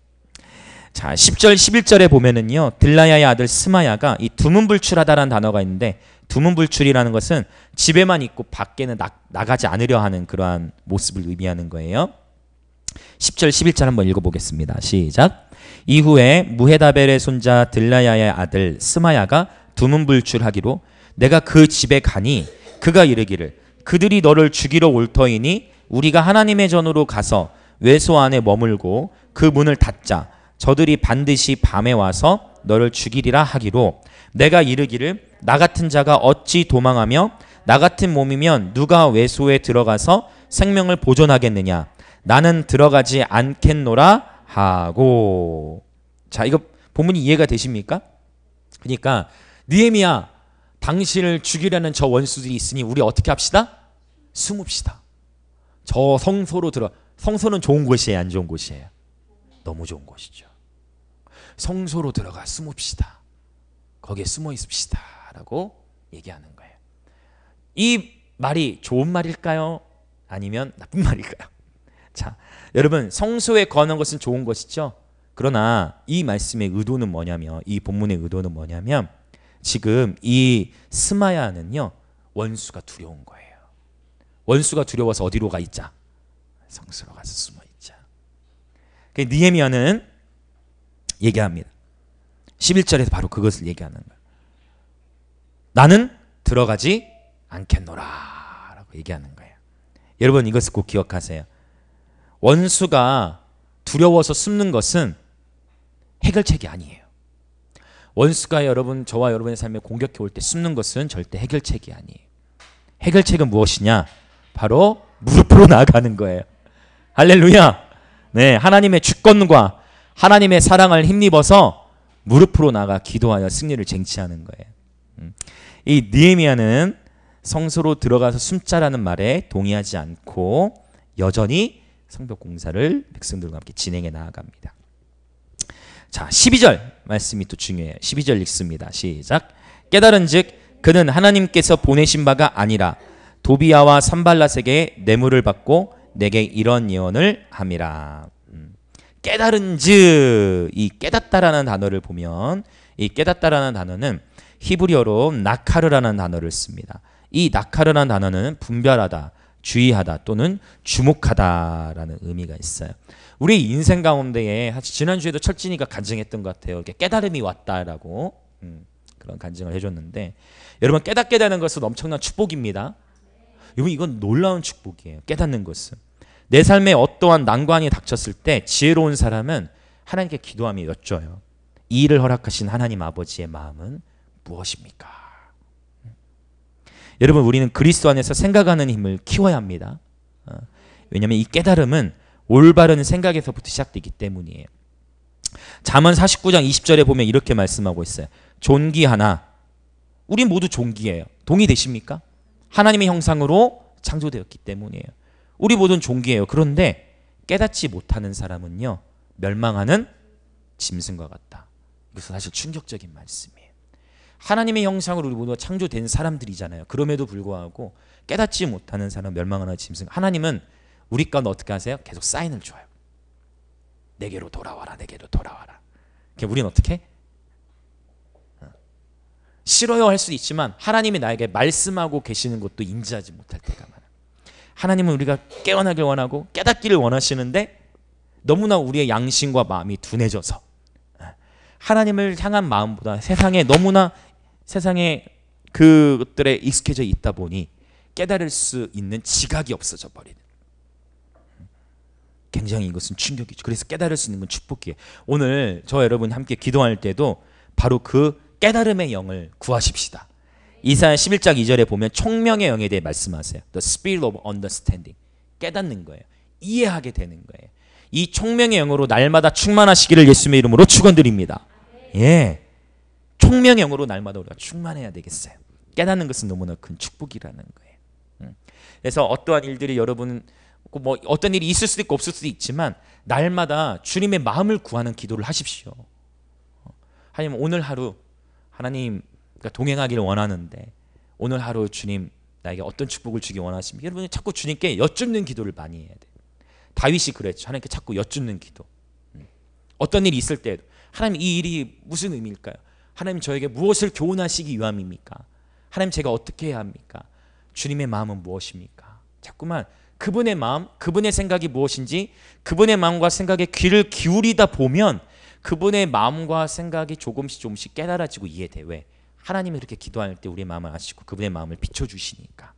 자, 10절 11절에 보면은요, 들라야의 아들 스마야가 이 두문불출하다라는 단어가 있는데, 두문불출이라는 것은 집에만 있고 밖에는 나가지 않으려 하는 그러한 모습을 의미하는 거예요. 10절 11절 한번 읽어보겠습니다. 시작. 이후에 무헤다벨의 손자 들라야의 아들 스마야가 두문불출하기로 내가 그 집에 가니 그가 이르기를 그들이 너를 죽이러 올 터이니 우리가 하나님의 전으로 가서 외소 안에 머물고 그 문을 닫자. 저들이 반드시 밤에 와서 너를 죽이리라 하기로 내가 이르기를 나 같은 자가 어찌 도망하며 나 같은 몸이면 누가 외소에 들어가서 생명을 보존하겠느냐. 나는 들어가지 않겠노라 하고. 자, 이거 본문이 이해가 되십니까? 그러니까 느헤미야, 당신을 죽이려는 저 원수들이 있으니 우리 어떻게 합시다? 숨읍시다. 저 성소로 성소는 좋은 곳이에요, 안 좋은 곳이에요? 너무 좋은 곳이죠. 성소로 들어가 숨읍시다. 거기에 숨어 있읍시다 라고 얘기하는 거예요. 이 말이 좋은 말일까요? 아니면 나쁜 말일까요? 자, 여러분, 성소에 거하는 것은 좋은 것이죠. 그러나 이 말씀의 의도는 뭐냐면, 이 본문의 의도는 뭐냐면, 지금 이 스마야는요, 원수가 두려운 거예요. 원수가 두려워서 어디로 가 있자? 성소로 가서 숨어 있자. 느헤미야는 얘기합니다. 11절에서 바로 그것을 얘기하는 거예요. 나는 들어가지 않겠노라 라고 얘기하는 거예요. 여러분, 이것을 꼭 기억하세요. 원수가 두려워서 숨는 것은 해결책이 아니에요. 원수가 저와 여러분의 삶에 공격해 올 때 숨는 것은 절대 해결책이 아니에요. 해결책은 무엇이냐? 바로 무릎으로 나아가는 거예요. 할렐루야. 네, 하나님의 주권과 하나님의 사랑을 힘입어서 무릎으로 나가 기도하여 승리를 쟁취하는 거예요. 이 느헤미야는 성소로 들어가서 숨자라는 말에 동의하지 않고 여전히 성벽 공사를 백성들과 함께 진행해 나아갑니다. 자, 12절 말씀이 또 중요해요. 12절 읽습니다. 시작. 깨달은즉 그는 하나님께서 보내신 바가 아니라 도비야와 산발랏에게 뇌물을 받고 내게 이런 예언을 함이라. 깨달은즉, 이 깨닫다라는 단어를 보면 이 깨닫다라는 단어는 히브리어로 나카르라는 단어를 씁니다. 이 나카르라는 단어는 분별하다, 주의하다 또는 주목하다라는 의미가 있어요. 우리 인생 가운데에 지난주에도 철진이가 간증했던 것 같아요. 깨달음이 왔다라고 그런 간증을 해줬는데, 여러분, 깨닫게 되는 것은 엄청난 축복입니다. 여러분, 이건 놀라운 축복이에요. 깨닫는 것은. 내 삶에 어떠한 난관이 닥쳤을 때 지혜로운 사람은 하나님께 기도하며 여쭤요. 이 일을 허락하신 하나님 아버지의 마음은 무엇입니까? 여러분, 우리는 그리스도 안에서 생각하는 힘을 키워야 합니다. 왜냐하면 이 깨달음은 올바른 생각에서부터 시작되기 때문이에요. 잠언 49장 20절에 보면 이렇게 말씀하고 있어요. 존귀하나, 우리 모두 존귀해요. 동의되십니까? 하나님의 형상으로 창조되었기 때문이에요. 우리 모두는 존귀해요. 그런데 깨닫지 못하는 사람은요, 멸망하는 짐승과 같다. 이것은 사실 충격적인 말씀이에요. 하나님의 형상으로 우리 모두가 창조된 사람들이잖아요. 그럼에도 불구하고 깨닫지 못하는 사람, 멸망하는 짐승. 하나님은 우리 가운데 어떻게 하세요? 계속 사인을 줘요. 내게로 돌아와라, 내게로 돌아와라. 우리는 어떻게? 싫어요 할 수도 있지만 하나님이 나에게 말씀하고 계시는 것도 인지하지 못할 때가 많아요. 하나님은 우리가 깨어나길 원하고 깨닫기를 원하시는데 너무나 우리의 양심과 마음이 둔해져서 하나님을 향한 마음보다 세상의 그것들에 익숙해져 있다 보니 깨달을 수 있는 지각이 없어져 버리는, 굉장히 이것은 충격이죠. 그래서 깨달을 수 있는 건 축복이에요. 오늘 저와 여러분이 함께 기도할 때도 바로 그 깨달음의 영을 구하십시다. 이사야 11장 2절에 보면 총명의 영에 대해 말씀하세요. The spirit of understanding. 깨닫는 거예요. 이해하게 되는 거예요. 이 총명의 영으로 날마다 충만하시기를 예수님의 이름으로 축원드립니다. 예, 총명의 영으로 날마다 우리가 충만해야 되겠어요. 깨닫는 것은 너무나 큰 축복이라는 거예요. 그래서 어떠한 일들이 여러분 뭐 어떤 일이 있을 수도 있고 없을 수도 있지만 날마다 주님의 마음을 구하는 기도를 하십시오. 하나님 오늘 하루 하나님과 동행하기를 원하는데 오늘 하루 주님 나에게 어떤 축복을 주기 원하십니까? 여러분이 자꾸 주님께 여쭙는 기도를 많이 해야 돼요. 다윗이 그랬죠. 하나님께 자꾸 여쭙는 기도. 어떤 일이 있을 때에도 하나님 이 일이 무슨 의미일까요? 하나님 저에게 무엇을 교훈하시기 위함입니까? 하나님 제가 어떻게 해야 합니까? 주님의 마음은 무엇입니까? 자꾸만 그분의 마음, 그분의 생각이 무엇인지 그분의 마음과 생각에 귀를 기울이다 보면 그분의 마음과 생각이 조금씩 깨달아지고 이해돼. 왜? 하나님이 그렇게 기도할 때 우리의 마음을 아시고 그분의 마음을 비춰주시니까.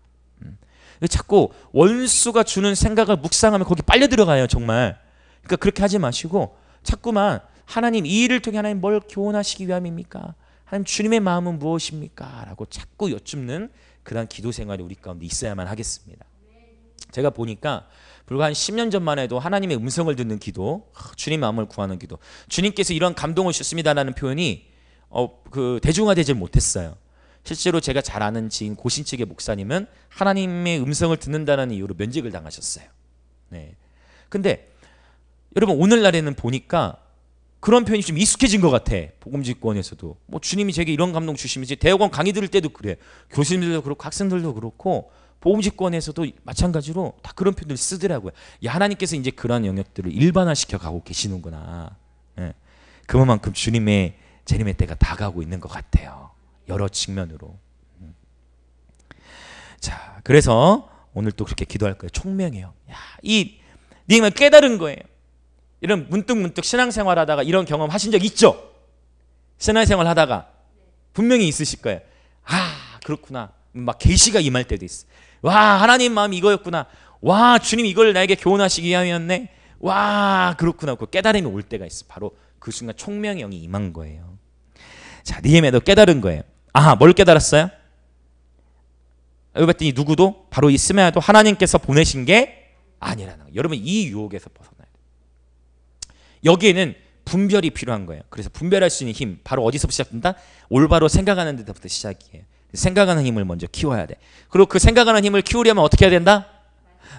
자꾸 원수가 주는 생각을 묵상하면 거기 빨려 들어가요 정말. 그러니까 그렇게 하지 마시고 자꾸만 하나님 이 일을 통해 하나님 뭘 교훈하시기 위함입니까? 하나님 주님의 마음은 무엇입니까? 라고 자꾸 여쭙는 그런 기도 생활이 우리 가운데 있어야만 하겠습니다. 제가 보니까 불과 한 10년 전만 해도 하나님의 음성을 듣는 기도, 주님 마음을 구하는 기도, 주님께서 이런 감동을 주셨습니다라는 표현이 대중화되질 못했어요. 실제로 제가 잘 아는 지인 고신 측의 목사님은 하나님의 음성을 듣는다는 이유로 면직을 당하셨어요. 네. 근데 여러분 오늘날에는 보니까 그런 표현이 좀 익숙해진 것 같아. 복음직권에서도 뭐 주님이 제게 이런 감동 주시면서 대학원 강의 들을 때도 그래. 교수님들도 그렇고 학생들도 그렇고 복음직권에서도 마찬가지로 다 그런 표현을 쓰더라고요. 야, 하나님께서 이제 그런 영역들을 일반화시켜 가고 계시는구나. 예. 그만큼 주님의 재림의 때가 다가오고 있는 것 같아요. 여러 측면으로. 자, 그래서 오늘 또 그렇게 기도할 거예요. 총명해요. 야, 네가 깨달은 거예요. 이런 문득 신앙생활하다가 이런 경험 하신 적 있죠? 신앙생활 하다가 분명히 있으실 거예요. 아, 그렇구나. 막 계시가 임할 때도 있어. 와, 하나님 마음이 이거였구나. 와, 주님 이걸 나에게 교훈하시기 위함이었네. 와, 그렇구나. 그 깨달음이 올 때가 있어. 바로 그 순간 총명의 영이 임한 거예요. 자, 느헤미야도 깨달은 거예요. 아, 뭘 깨달았어요? 여기 봤더니 누구도 바로 이 스마야도 하나님께서 보내신 게 아니라는 거예요. 여러분 이 유혹에서 벗어나야 돼요. 여기에는 분별이 필요한 거예요. 그래서 분별할 수 있는 힘 바로 어디서부터 시작된다? 올바로 생각하는 데부터 시작이에요. 생각하는 힘을 먼저 키워야 돼. 그리고 그 생각하는 힘을 키우려면 어떻게 해야 된다?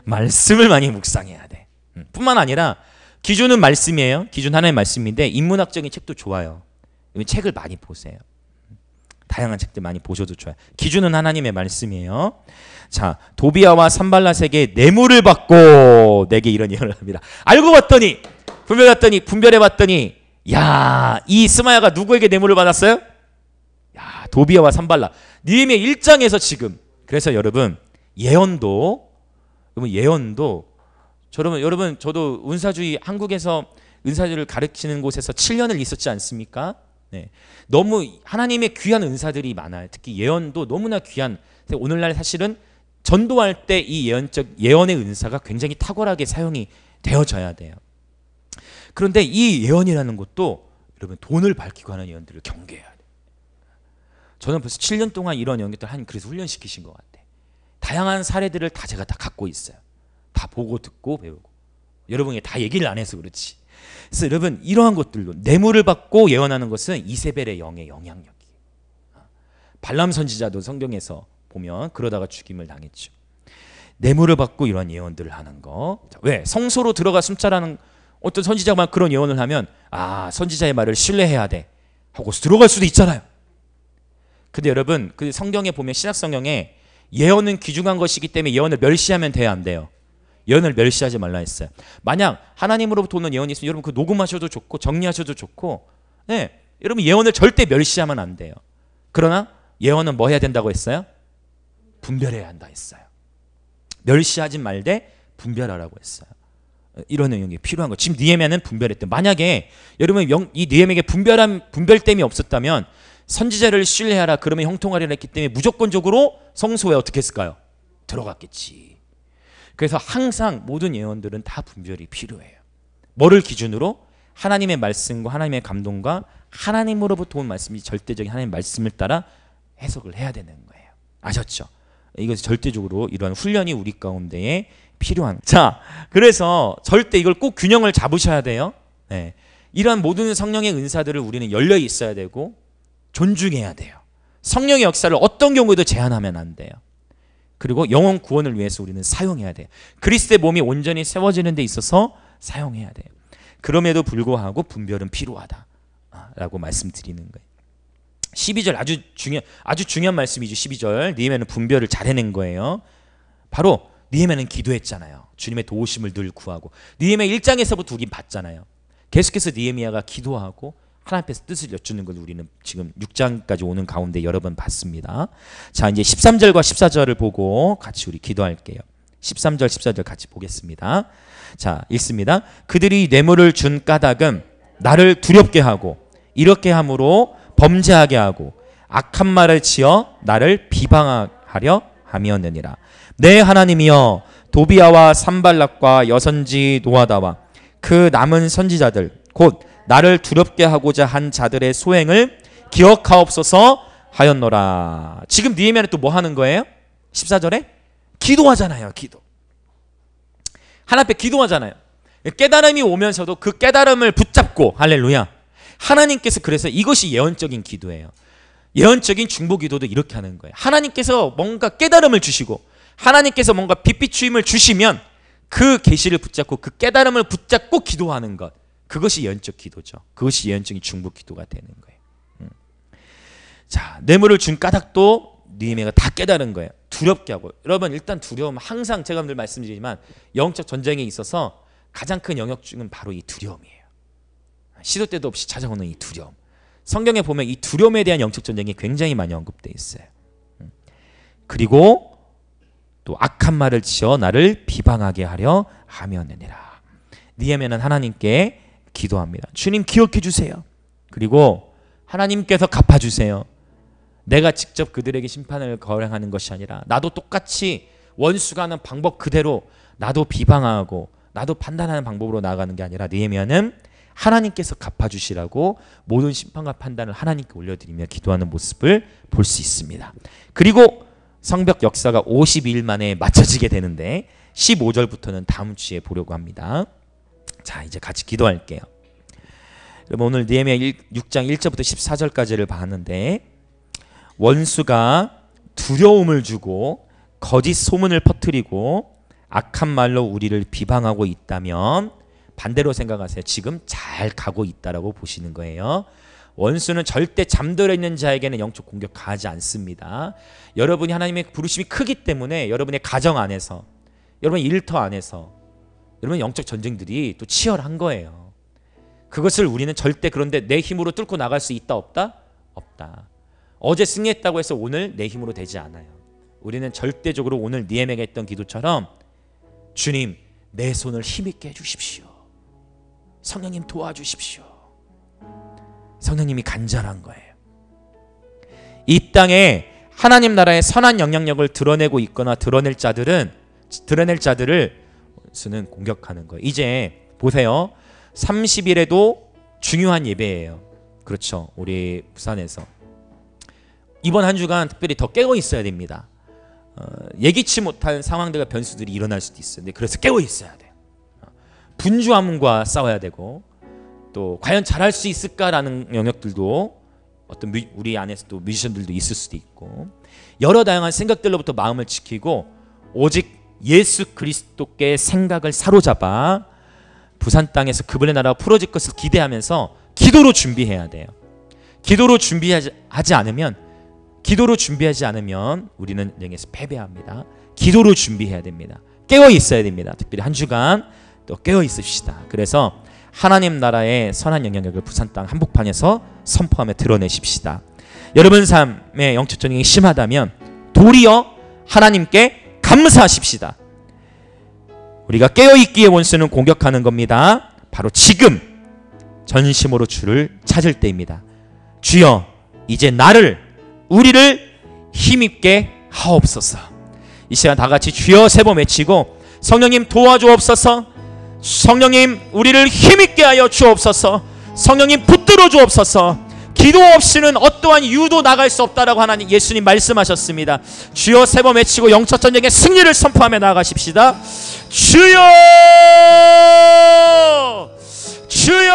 말씀을 많이 묵상해야 돼. 뿐만 아니라 기준은 말씀이에요. 기준 하나의 말씀인데 인문학적인 책도 좋아요. 책을 많이 보세요. 다양한 책들 많이 보셔도 좋아요. 기준은 하나님의 말씀이에요. 자, 도비야와 산발랏에게 뇌물을 받고 내게 이런 예언을 합니다. 알고 봤더니 분별해봤더니 야, 이 스마야가 누구에게 뇌물을 받았어요? 야, 도비야와 산발랏. 느헤미야 1장에서 지금. 그래서 여러분 예언도 여러분 저도 은사주의 한국에서 은사주의를 가르치는 곳에서 7년을 있었지 않습니까? 네. 너무 하나님의 귀한 은사들이 많아요. 특히 예언도 너무나 귀한. 오늘날 사실은 전도할 때 이 예언의 은사가 굉장히 탁월하게 사용이 되어져야 돼요. 그런데 이 예언이라는 것도 여러분 돈을 밝히고 하는 예언들을 경계해야 돼요. 저는 벌써 7년 동안 이런 영역들 그래서 훈련시키신 것 같아요. 다양한 사례들을 제가 다 갖고 있어요. 다 보고 듣고 배우고. 여러분이 다 얘기를 안 해서 그렇지. 그래서 여러분 이러한 것들로 뇌물을 받고 예언하는 것은 이세벨의 영의 영향력이에요. 발람 선지자도 성경에서 보면 그러다가 죽임을 당했죠. 뇌물을 받고 이런 예언들을 하는 거. 왜? 성소로 들어가 숨자라는 어떤 선지자가 그런 예언을 하면 아, 선지자의 말을 신뢰해야 돼 하고 들어갈 수도 있잖아요. 근데 여러분 그 성경에 보면 신약 성경에 예언은 귀중한 것이기 때문에 예언을 멸시하면 돼야 안 돼요. 예언을 멸시하지 말라 했어요. 만약 하나님으로부터 오는 예언이 있으면 여러분 그 녹음하셔도 좋고 정리하셔도 좋고, 네, 여러분 예언을 절대 멸시하면 안 돼요. 그러나 예언은 뭐 해야 된다고 했어요? 분별해야 한다 했어요. 멸시하지 말되 분별하라고 했어요. 이런 내용이 필요한 거. 지금 느헤미야는 분별했대. 만약에 여러분 이 느헤미야에게 분별됨이 없었다면 선지자를 신뢰하라 그러면 형통하리라 했기 때문에 무조건적으로 성소에 어떻게 했을까요? 들어갔겠지. 그래서 항상 모든 예언들은 다 분별이 필요해요. 뭐를 기준으로? 하나님의 말씀과 하나님의 감동과 하나님으로부터 온 말씀이 절대적인 하나님의 말씀을 따라 해석을 해야 되는 거예요. 아셨죠? 이것이 절대적으로 이러한 훈련이 우리 가운데에 필요한. 자, 그래서 절대 이걸 꼭 균형을 잡으셔야 돼요. 네. 이러한 모든 성령의 은사들을 우리는 열려 있어야 되고 존중해야 돼요. 성령의 역사를 어떤 경우에도 제한하면 안 돼요. 그리고 영혼 구원을 위해서 우리는 사용해야 돼요. 그리스도의 몸이 온전히 세워지는 데 있어서 사용해야 돼요. 그럼에도 불구하고 분별은 필요하다 라고 말씀드리는 거예요. 12절 아주 중요한 말씀이죠. 12절 느헤미야는 분별을 잘 해낸 거예요. 바로 느헤미야는 기도했잖아요. 주님의 도우심을 늘 구하고. 느헤미야 1장에서부터 우린 봤잖아요. 계속해서 느헤미야가 기도하고 하나님 앞에서 뜻을 여쭈는 걸 우리는 지금 6장까지 오는 가운데 여러 번 봤습니다. 자, 이제 13절과 14절을 보고 같이 우리 기도할게요. 13절 14절 같이 보겠습니다. 자, 읽습니다. 그들이 뇌물을 준 까닭은 나를 두렵게 하고 이렇게 함으로 범죄하게 하고 악한 말을 지어 나를 비방하려 함이었느니라. 내 하나님이여, 도비야와 산발락과 여선지 노아다와 그 남은 선지자들 곧 나를 두렵게 하고자 한 자들의 소행을 기억하옵소서 하였노라. 지금 느헤미야는 또 뭐 하는 거예요? 14절에 기도하잖아요. 기도. 하나님 앞에 기도하잖아요. 깨달음이 오면서도 그 깨달음을 붙잡고, 할렐루야, 하나님께서, 그래서 이것이 예언적인 기도예요. 예언적인 중보기도도 이렇게 하는 거예요. 하나님께서 뭔가 깨달음을 주시고 하나님께서 뭔가 빛비추임을 주시면 그 계시를 붙잡고 그 깨달음을 붙잡고 기도하는 것, 그것이 예언적 기도죠. 그것이 예언적인 중보기도가 되는 거예요. 자, 뇌물을 준 까닭도 느헤미야가 다 깨달은 거예요. 두렵게 하고. 여러분, 일단 두려움, 항상 제가 늘 말씀드리지만 영적 전쟁에 있어서 가장 큰 영역 중은 바로 이 두려움이에요. 시도 때도 없이 찾아오는 이 두려움. 성경에 보면 이 두려움에 대한 영적 전쟁이 굉장히 많이 언급되어 있어요. 그리고 또 악한 말을 지어 나를 비방하게 하려 함이었느니라. 느헤미야는 하나님께 기도합니다. 주님, 기억해 주세요. 그리고 하나님께서 갚아주세요. 내가 직접 그들에게 심판을 거행하는 것이 아니라 나도 똑같이 원수가 하는 방법 그대로 나도 비방하고 나도 판단하는 방법으로 나아가는 게 아니라 느헤미야는 하나님께서 갚아주시라고 모든 심판과 판단을 하나님께 올려드리며 기도하는 모습을 볼 수 있습니다. 그리고 성벽 역사가 52일 만에 맞춰지게 되는데 15절부터는 다음 주에 보려고 합니다. 자, 이제 같이 기도할게요. 여러분, 오늘 느헤미야 6장 1절부터 14절까지를 봤는데 원수가 두려움을 주고 거짓 소문을 퍼뜨리고 악한 말로 우리를 비방하고 있다면 반대로 생각하세요. 지금 잘 가고 있다라고 보시는 거예요. 원수는 절대 잠들어 있는 자에게는 영적 공격 가하지 않습니다. 여러분이 하나님의 부르심이 크기 때문에 여러분의 가정 안에서, 여러분의 일터 안에서 여러분 영적 전쟁들이 또 치열한 거예요. 그것을 우리는 절대, 그런데 내 힘으로 뚫고 나갈 수 있다 없다? 없다. 어제 승리했다고 해서 오늘 내 힘으로 되지 않아요. 우리는 절대적으로 오늘 느헤미야가 했던 기도처럼 주님, 내 손을 힘있게 해주십시오. 성령님 도와주십시오. 성령님이 간절한 거예요. 이 땅에 하나님 나라의 선한 영향력을 드러내고 있거나 드러낼 자들을 수는 공격하는 거예요. 이제 보세요. 30일에도 중요한 예배예요. 그렇죠. 우리 부산에서 이번 한 주간 특별히 더 깨어 있어야 됩니다. 예기치 못한 상황들과 변수들이 일어날 수도 있어요. 근데 그래서 깨어 있어야 돼요. 분주함과 싸워야 되고, 또 과연 잘할 수 있을까라는 영역들도 어떤 우리 안에서도 뮤지션들도 있을 수도 있고, 여러 다양한 생각들로부터 마음을 지키고 오직 예수 그리스도께 생각을 사로잡아 부산 땅에서 그분의 나라가 풀어질 것을 기대하면서 기도로 준비해야 돼요. 기도로 준비하지 않으면 우리는 여기서 패배합니다. 기도로 준비해야 됩니다. 깨어 있어야 됩니다. 특별히 한 주간 또 깨어 있읍시다. 그래서 하나님 나라의 선한 영향력을 부산 땅 한복판에서 선포하며 드러내십시다. 여러분 삶의 영적 전쟁이 심하다면 도리어 하나님께 감사하십시다. 우리가 깨어있기에 원수는 공격하는 겁니다. 바로 지금 전심으로 주를 찾을 때입니다. 주여, 이제 우리를 힘있게 하옵소서. 이 시간 다 같이 주여 세 번 외치고 성령님 도와주옵소서. 성령님 우리를 힘있게 하여 주옵소서. 성령님 붙들어 주옵소서. 기도 없이는 어떠한 이유도 나갈 수 없다라고 하나님 예수님 말씀하셨습니다. 주여 세 번 외치고 영적 전쟁의 승리를 선포하며 나아가십시다. 주여, 주여.